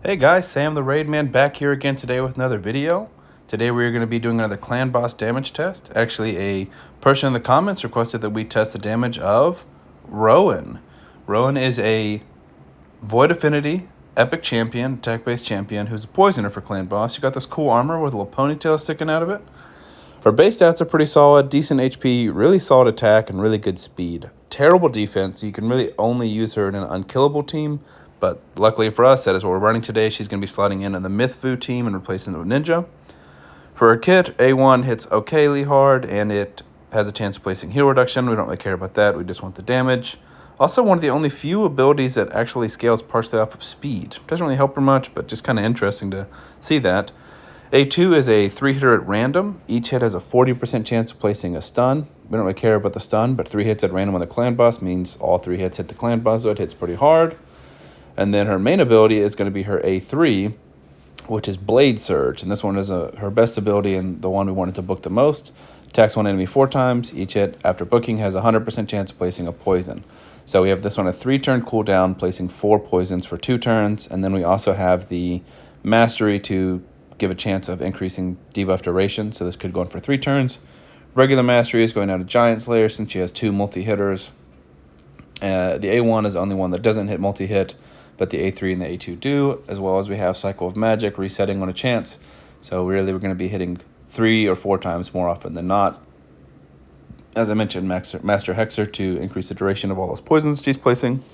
Hey guys, Sam the Raid Man back here again today with another video. Today we're going to be doing another clan boss damage test. Actually, a person in the comments requested that we test the damage of Rowan. Rowan is a Void Affinity epic champion, attack-based champion, who's a poisoner for clan boss. She got this cool armor with a little ponytail sticking out of it. Her base stats are pretty solid, decent HP, really solid attack, and really good speed. Terrible defense. You can really only use her in an unkillable team, but luckily for us, that is what we're running today. She's going to be slotting in on the Mythfu team and replacing the Ninja. For her kit, A1 hits okayly hard, and it has a chance of placing heal reduction. We don't really care about that. We just want the damage. Also, one of the only few abilities that actually scales partially off of speed. Doesn't really help her much, but just kind of interesting to see that. A2 is a 3-hitter at random. Each hit has a 40% chance of placing a stun. We don't really care about the stun, but 3 hits at random on the clan boss means all 3 hits hit the clan boss, so it hits pretty hard. And then her main ability is going to be her A3, which is Blade Surge. And this one is her best ability and the one we wanted to book the most. Attacks one enemy 4 times. Each hit after booking has a 100% chance of placing a poison. So we have this one a 3-turn cooldown, placing 4 poisons for 2 turns. And then we also have the Mastery to give a chance of increasing debuff duration. So this could go on for 3 turns. Regular Mastery is going out of Giant Slayer since she has 2 multi-hitters. The A1 is the only one that doesn't hit multi-hit, but the A3 and the A2 do, as well as we have Cycle of Magic resetting on a chance. So really we're going to be hitting 3 or 4 times more often than not. As I mentioned, Master Hexer to increase the duration of all those poisons she's placing.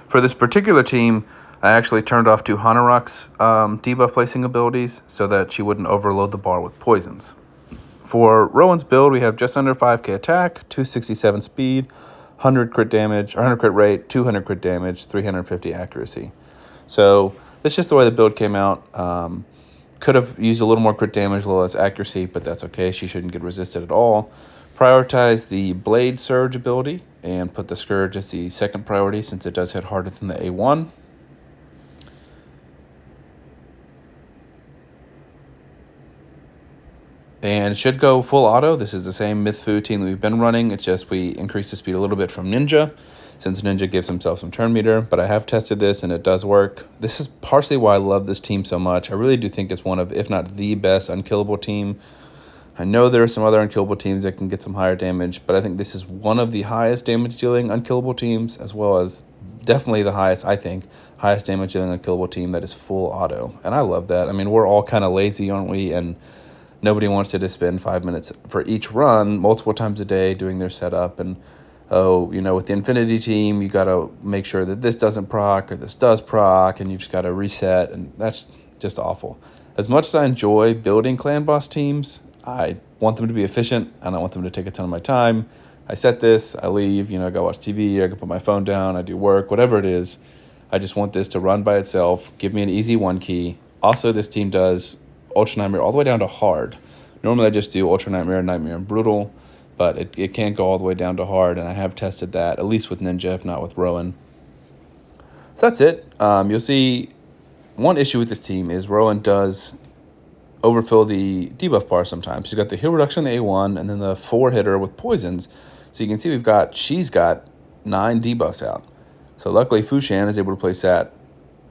For this particular team, I actually turned off 2 Hanorok's debuff placing abilities so that she wouldn't overload the bar with poisons. For Rowan's build, we have just under 5k attack, 267 speed, 100 crit damage, or 100 crit rate, 200 crit damage, 350 accuracy. So that's just the way the build came out. Could have used a little more crit damage, a little less accuracy, but that's okay. She shouldn't get resisted at all. Prioritize the Blade Surge ability and put the Scourge as the second priority since it does hit harder than the A1. And it should go full auto. This is the same Mythfu team that we've been running. It's just we increase the speed a little bit from Ninja, since Ninja gives himself some turn meter. But I have tested this, and it does work. This is partially why I love this team so much. I really do think it's one of, if not the best, unkillable team. I know there are some other unkillable teams that can get some higher damage, but I think this is one of the highest damage-dealing unkillable teams, as well as definitely the highest, I think, highest damage-dealing unkillable team that is full auto. And I love that. I mean, we're all kind of lazy, aren't we? And nobody wants to just spend 5 minutes for each run multiple times a day doing their setup. And, with the Infinity team, you got to make sure that this doesn't proc or this does proc, and you've just got to reset. And that's just awful. As much as I enjoy building clan boss teams, I want them to be efficient. I don't want them to take a ton of my time. I set this, I leave, I go watch TV, I go put my phone down, I do work, whatever it is. I just want this to run by itself, give me an easy 1 key. Also, this team does Ultra Nightmare all the way down to hard. Normally I just do Ultra Nightmare, Nightmare, and Brutal, but it can't go all the way down to hard, and I have tested that, at least with Ninja, if not with Rowan. So that's it. You'll see one issue with this team is Rowan does overfill the debuff bar sometimes. She's got the heal reduction in the A1, and then the 4-hitter with poisons. So you can see she's got 9 debuffs out. So luckily Fushan is able to place that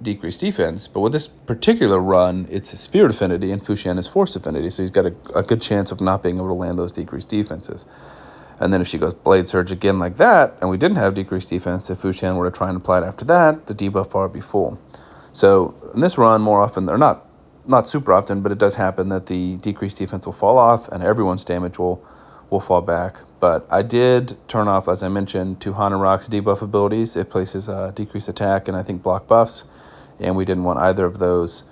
decreased defense, but with this particular run, it's Spirit Affinity and Fushan is Force Affinity, so he's got a good chance of not being able to land those decreased defenses. And then if she goes Blade Surge again like that, and we didn't have decreased defense, if Fushan were to try and apply it after that, the debuff bar would be full. So in this run, more often, or not super often, but it does happen that the decreased defense will fall off and everyone's damage will fall back. But I did turn off, as I mentioned, 2 Hanorok's debuff abilities. It places decreased attack and I think block buffs, and we didn't want either of those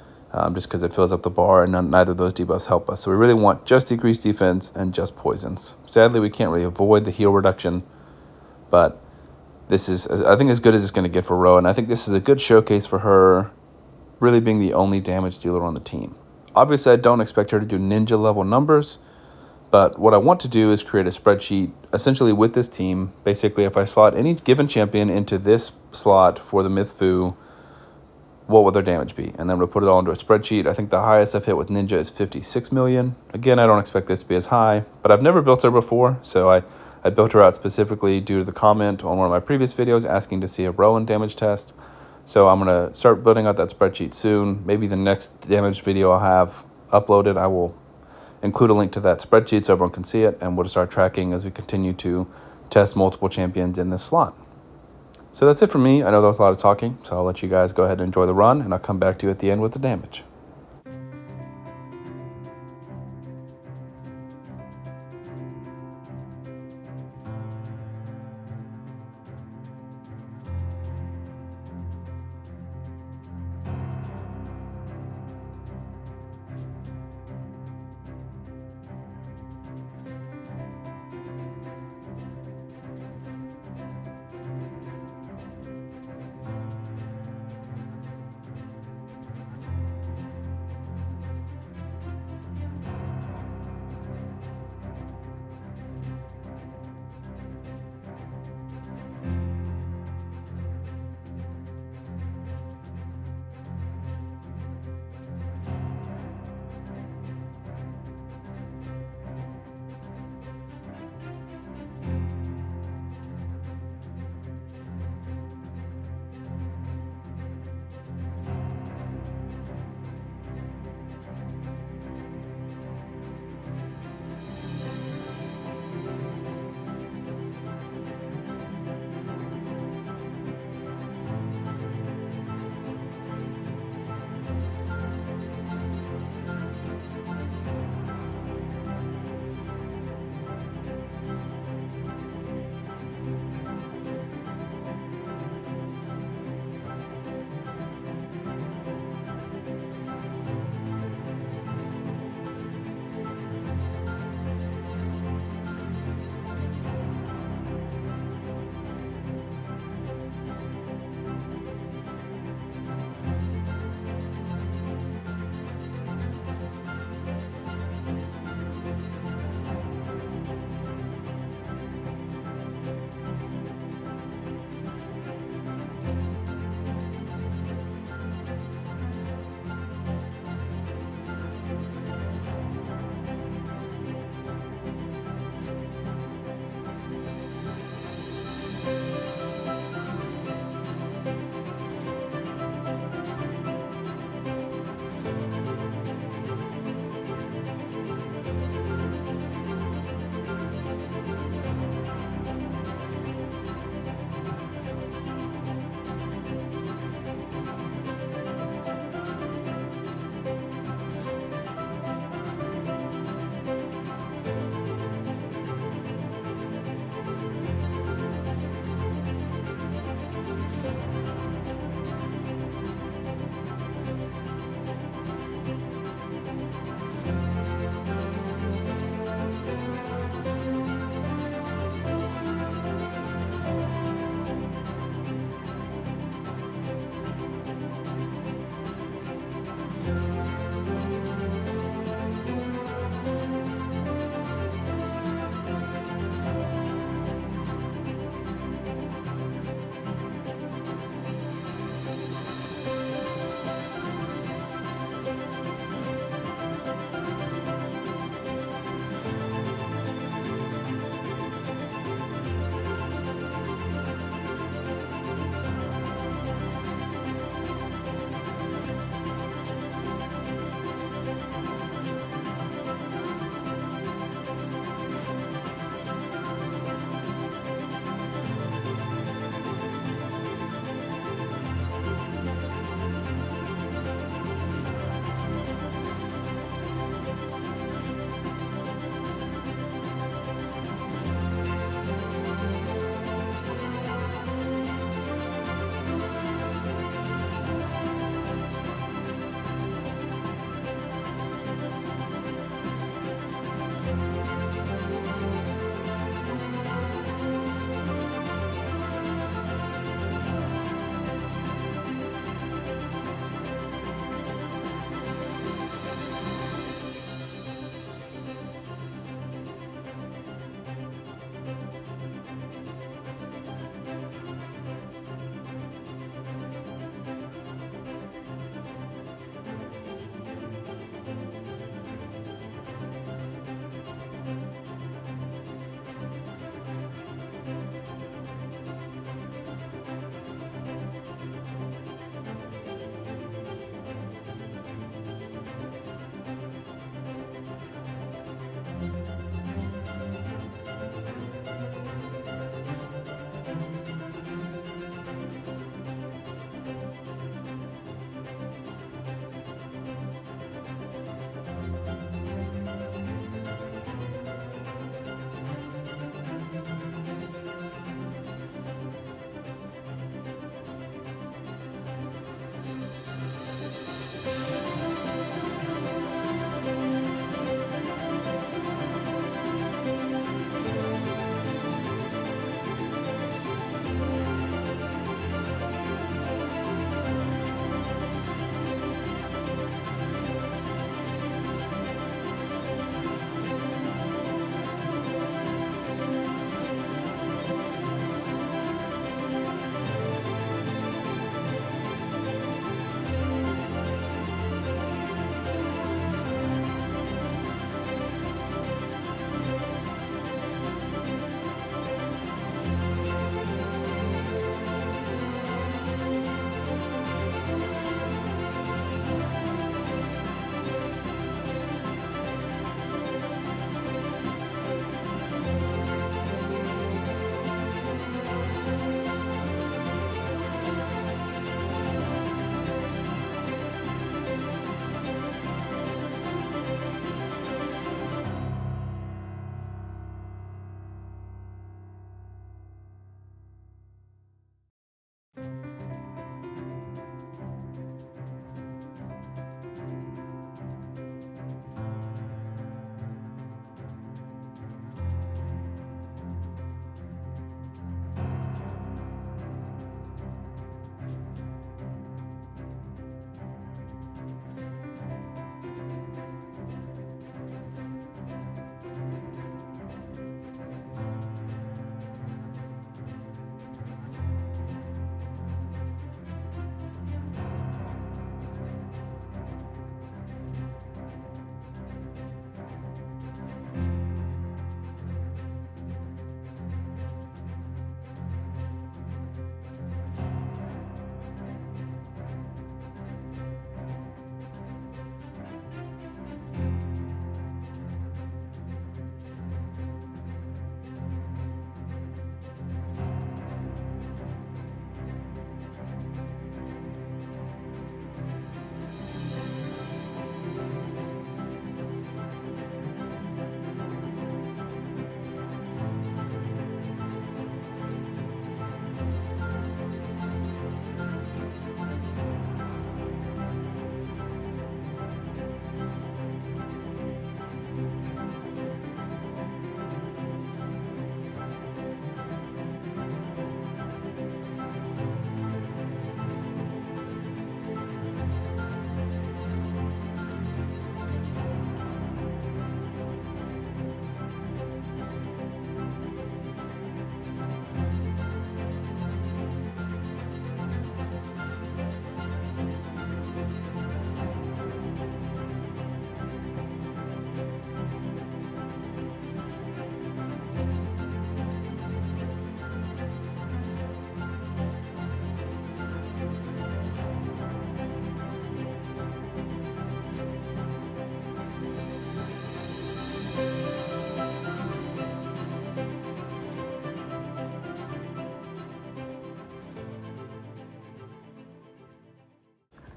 just because it fills up the bar, and neither of those debuffs help us. So we really want just decreased defense and just poisons. Sadly, we can't really avoid the heal reduction, but this is, I think, as good as it's going to get for Rowan. I think this is a good showcase for her really being the only damage dealer on the team. Obviously, I don't expect her to do ninja level numbers, but what I want to do is create a spreadsheet essentially with this team. Basically, if I slot any given champion into this slot for the Mythfu, what would their damage be? And then we'll put it all into a spreadsheet. I think the highest I've hit with Ninja is 56 million. Again, I don't expect this to be as high, but I've never built her before, so I built her out specifically due to the comment on one of my previous videos asking to see a Rowan damage test. So I'm going to start building out that spreadsheet soon. Maybe the next damage video I'll have uploaded, I will include a link to that spreadsheet so everyone can see it, and we'll start tracking as we continue to test multiple champions in this slot. So that's it for me. I know that was a lot of talking, so I'll let you guys go ahead and enjoy the run, and I'll come back to you at the end with the damage.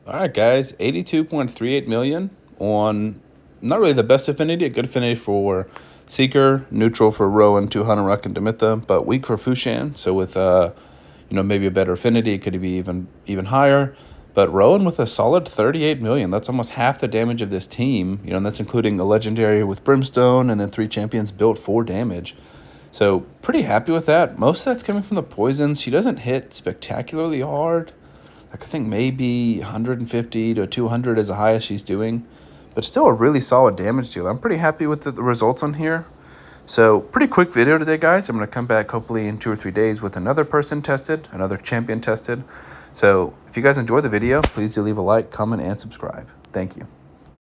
All right, guys, 82.38 million on not really the best affinity, a good affinity for Seeker, neutral for Rowan, 200 Ruck, and Demitha, but weak for Fushan. So with maybe a better affinity, it could be even higher. But Rowan with a solid 38 million. That's almost half the damage of this team. And that's including a legendary with Brimstone and then 3 champions built for damage. So pretty happy with that. Most of that's coming from the poisons. She doesn't hit spectacularly hard. Like I think maybe 150 to 200 is the highest she's doing, but still a really solid damage deal. I'm pretty happy with the results on here. So pretty quick video today, guys. I'm going to come back hopefully in 2 or 3 days with another person tested, another champion tested. So if you guys enjoyed the video, please do leave a like, comment, and subscribe. Thank you.